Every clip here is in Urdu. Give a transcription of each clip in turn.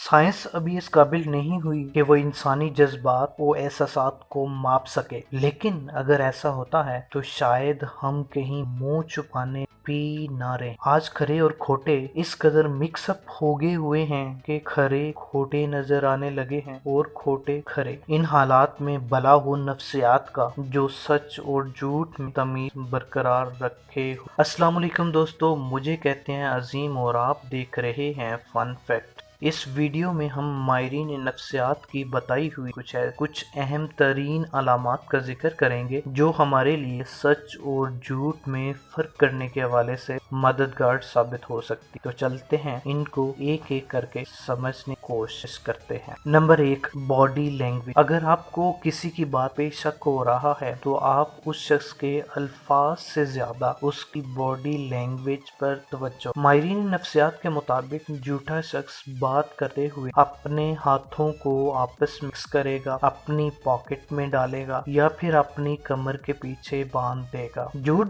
سائنس ابھی اس قابل نہیں ہوئی کہ وہ انسانی جذبات و احساسات کو ماپ سکے، لیکن اگر ایسا ہوتا ہے تو شاید ہم کہیں منہ چھپانے بھی نہ رہے۔ آج کھرے اور کھوٹے اس قدر مکس اپ ہو گئے ہوئے ہیں کہ کھرے کھوٹے نظر آنے لگے ہیں اور کھوٹے کھرے۔ ان حالات میں بھلا ہو نفسیات کا جو سچ اور جھوٹ میں تمیز برقرار رکھے ہو۔ السلام علیکم دوستو، مجھے کہتے ہیں عظیم اور آپ دیکھ رہے ہیں فن فیکٹ۔ اس ویڈیو میں ہم ماہرین نفسیات کی بتائی ہوئی کچھ اہم ترین علامات کا ذکر کریں گے جو ہمارے لیے سچ اور جھوٹ میں فرق کرنے کے حوالے سے مددگار ثابت ہو سکتی۔ تو چلتے ہیں ان کو ایک ایک کر کے سمجھنے کی کوشش کرتے ہیں۔ Number 1، body language. اگر آپ کو کسی کی بات پہ شک ہو رہا ہے تو آپ اس شخص کے الفاظ سے زیادہ اس کی باڈی لینگویج پر توجہ۔ ماہرین نفسیات کے مطابق جھوٹا شخص بات کرتے ہوئے اپنے ہاتھوں کو آپس میں مکس کرے گا، اپنی پاکٹ میں ڈالے گا یا پھر اپنی کمر کے پیچھے باندھ دے گا۔ جھوٹ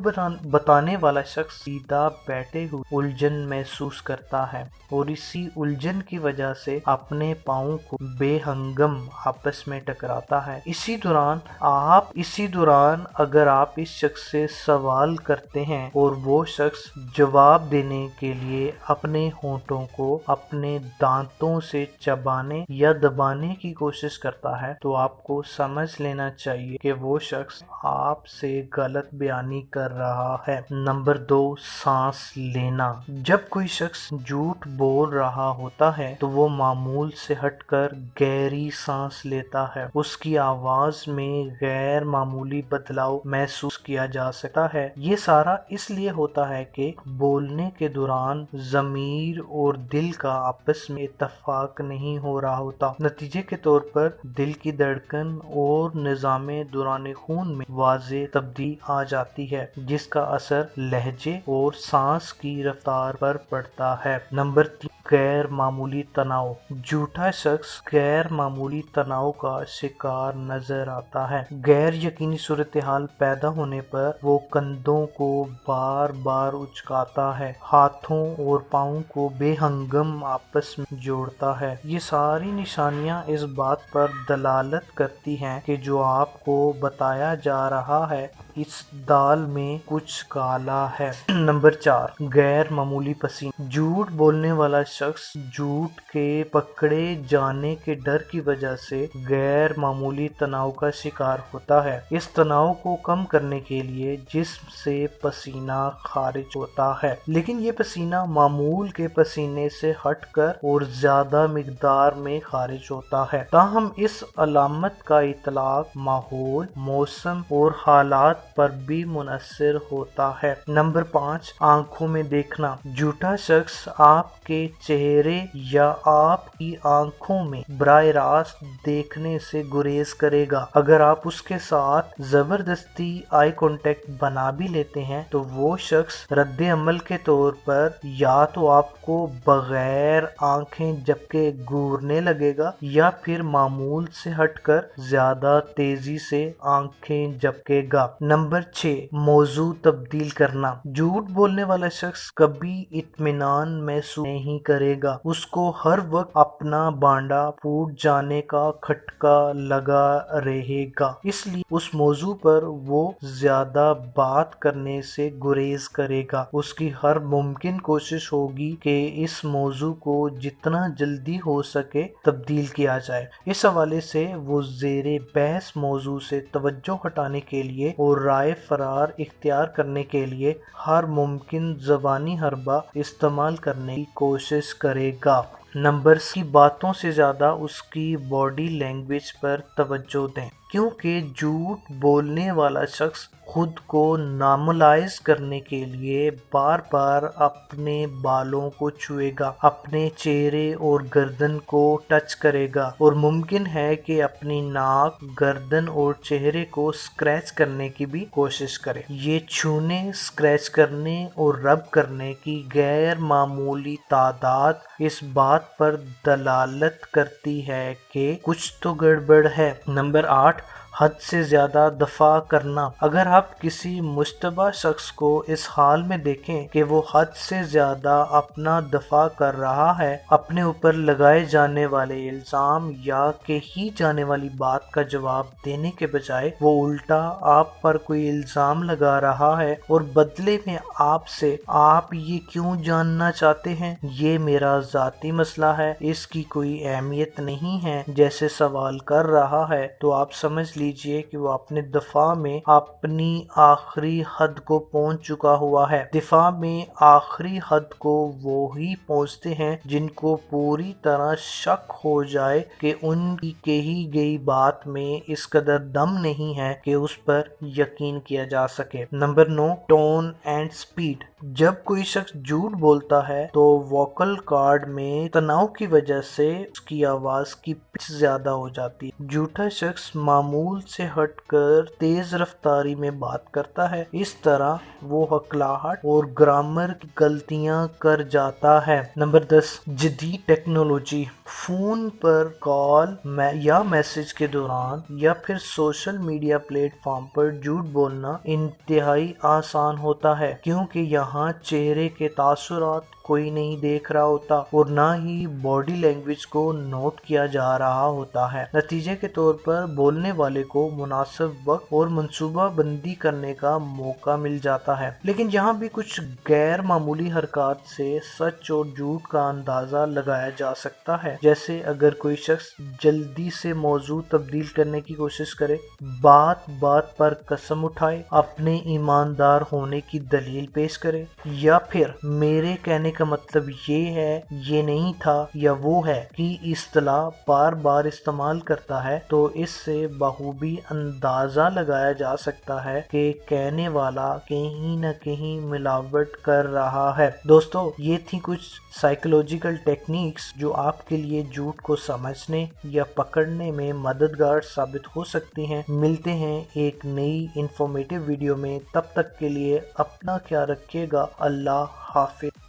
بتانے والا شخص سیدھا بیٹھے ہوئے الجھن محسوس کرتا ہے اور اسی الجھن کی وجہ سے اپنے پاؤں کو بے ہنگم آپس میں ٹکراتا ہے۔ اسی دوران اگر آپ اس شخص سے سوال کرتے ہیں اور وہ شخص جواب دینے کے لیے اپنے ہونٹوں کو اپنے دانتوں سے چبانے یا دبانے کی کوشش کرتا ہے تو آپ کو سمجھ لینا چاہیے کہ وہ شخص آپ سے غلط بیانی کر رہا ہے۔ نمبر 2، سانس لینا۔ جب کوئی شخص جھوٹ بول رہا ہوتا ہے تو وہ معمول سے ہٹ کر گہری سانس لیتا ہے۔ اس کی آواز میں غیر معمولی بدلاؤ محسوس کیا جا سکتا ہے۔ یہ سارا اس لیے ہوتا ہے کہ بولنے کے دوران ضمیر اور دل کا آپس میں اتفاق نہیں ہو رہا ہوتا۔ نتیجے کے طور پر دل کی دھڑکن اور نظام دوران خون میں واضح تبدیلی آ جاتی ہے جس کا اثر لہجے اور سانس کی رفتار پر پڑتا ہے۔ نمبر 3، غیر معمولی تناؤ۔ جھوٹا شخص غیر معمولی تناؤ کا شکار نظر آتا ہے۔ غیر یقینی صورتحال پیدا ہونے پر وہ کندھوں کو بار بار اچکاتا ہے، ہاتھوں اور پاؤں کو بے ہنگم آپس میں جوڑتا ہے۔ یہ ساری نشانیاں اس بات پر دلالت کرتی ہیں کہ جو آپ کو بتایا جا رہا ہے اس دال میں کچھ کالا ہے۔ نمبر 4، غیر معمولی پسینہ۔ جھوٹ بولنے والا شخص جھوٹ کے پکڑے جانے کے ڈر کی وجہ سے غیر معمولی تناؤ کا شکار ہوتا ہے۔ اس تناؤ کو کم کرنے کے لیے جسم سے پسینہ خارج ہوتا ہے، لیکن یہ پسینہ معمول کے پسینے سے ہٹ کر اور زیادہ مقدار میں خارج ہوتا ہے۔ تاہم اس علامت کا اطلاق ماحول، موسم اور حالات پر بھی منحصر ہوتا ہے۔ نمبر 5، آنکھوں میں دیکھنا۔ جھوٹا شخص آپ کے چہرے یا آپ کی آنکھوں میں براہ راست دیکھنے سے گریز کرے گا۔ اگر آپ اس کے ساتھ زبردستی آئی کانٹیکٹ بنا بھی لیتے ہیں تو وہ شخص رد عمل کے طور پر یا تو آپ کو بغیر آنکھیں جھپکے گھورنے لگے گا یا پھر معمول سے ہٹ کر زیادہ تیزی سے آنکھیں جھپکے گا۔ نمبر 6، موضوع تبدیل کرنا۔ جھوٹ بولنے والا شخص کبھی اطمینان محسوس نہیں کرے گا۔ اس کو ہر وقت اپنا بانڈا پھوٹ جانے کا کھٹکا لگا رہے گا، اس لیے اس موضوع پر وہ زیادہ بات کرنے سے گریز کرے گا۔ اس کی ہر ممکن کوشش ہوگی کہ اس موضوع کو جتنا جلدی ہو سکے تبدیل کیا جائے۔ اس حوالے سے وہ زیر بحث موضوع سے توجہ ہٹانے کے لیے اور رائے فرار اختیار کرنے کے لیے ہر ممکن زبانی حربہ استعمال کرنے کی کوشش کرے گا۔ نمبر 7، باتوں سے زیادہ اس کی باڈی لینگویج پر توجہ دیں، کیونکہ جھوٹ بولنے والا شخص خود کو نارملائز کرنے کے لیے بار بار اپنے بالوں کو چھوئے گا، اپنے چہرے اور گردن کو ٹچ کرے گا اور ممکن ہے کہ اپنی ناک، گردن اور چہرے کو اسکریچ کرنے کی بھی کوشش کرے۔ یہ چھونے، اسکریچ کرنے اور رب کرنے کی غیر معمولی تعداد اس بات پر دلالت کرتی ہے کہ کچھ تو گڑبڑ ہے۔ نمبر 8، حد سے زیادہ دفاع کرنا۔ اگر آپ کسی مشتبہ شخص کو اس حال میں دیکھیں کہ وہ حد سے زیادہ اپنا دفاع کر رہا ہے، اپنے اوپر لگائے جانے والے الزام یا کہی جانے والی بات کا جواب دینے کے بجائے وہ الٹا آپ پر کوئی الزام لگا رہا ہے اور بدلے میں آپ سے آپ یہ کیوں جاننا چاہتے ہیں، یہ میرا ذاتی مسئلہ ہے، اس کی کوئی اہمیت نہیں ہے، جیسے سوال کر رہا ہے، تو آپ سمجھ لیجئے کہ وہ اپنے دفاع میں اپنی آخری حد کو پہنچ چکا ہوا ہے۔ دفاع میں آخری حد کو وہی پہنچتے ہیں جن کو پوری طرح شک ہو جائے کہ ان کی کہی گئی بات میں اس قدر دم نہیں ہے کہ اس پر یقین کیا جا سکے۔ Number 9، tone and speed. جب کوئی شخص جھوٹ بولتا ہے تو ووکل کارڈ میں تناؤ کی وجہ سے اس کی آواز کی پچ زیادہ ہو جاتی ہے۔ جھوٹا شخص معمول سے ہٹ کر تیز رفتاری میں بات کرتا ہے، اس طرح وہ ہکلاہٹ اور گرامر کی غلطیاں کر جاتا ہے۔ نمبر 10، جدید ٹیکنالوجی۔ فون پر کال یا میسج کے دوران یا پھر سوشل میڈیا پلیٹ فارم پر جھوٹ بولنا انتہائی آسان ہوتا ہے، کیونکہ یہاں چہرے کے تاثرات کوئی نہیں دیکھ رہا ہوتا اور نہ ہی باڈی لینگویج کو نوٹ کیا جا رہا ہوتا ہے۔ نتیجے کے طور پر بولنے والے کو مناسب وقت اور منصوبہ بندی کرنے کا موقع مل جاتا ہے۔ لیکن یہاں بھی کچھ غیر معمولی حرکات سے سچ اور جھوٹ کا اندازہ لگایا جا سکتا ہے، جیسے اگر کوئی شخص جلدی سے موضوع تبدیل کرنے کی کوشش کرے، بات بات پر قسم اٹھائے، اپنے ایماندار ہونے کی دلیل پیش کرے، یا پھر میرے کہنے کا مطلب یہ ہے، یہ نہیں تھا، یا وہ ہے کی اصطلاح بار بار استعمال کرتا ہے، تو اس سے بخوبی اندازہ لگایا جا سکتا ہے کہ کہنے والا کہیں نہ کہیں ملاوٹ کر رہا ہے۔ دوستو، یہ تھی کچھ سائیکولوجیکل ٹیکنیکس جو آپ کے لیے جھوٹ کو سمجھنے یا پکڑنے میں مددگار ثابت ہو سکتی ہیں۔ ملتے ہیں ایک نئی انفارمیٹیو ویڈیو میں، تب تک کے لیے اپنا خیال رکھیے گا۔ اللہ حافظ۔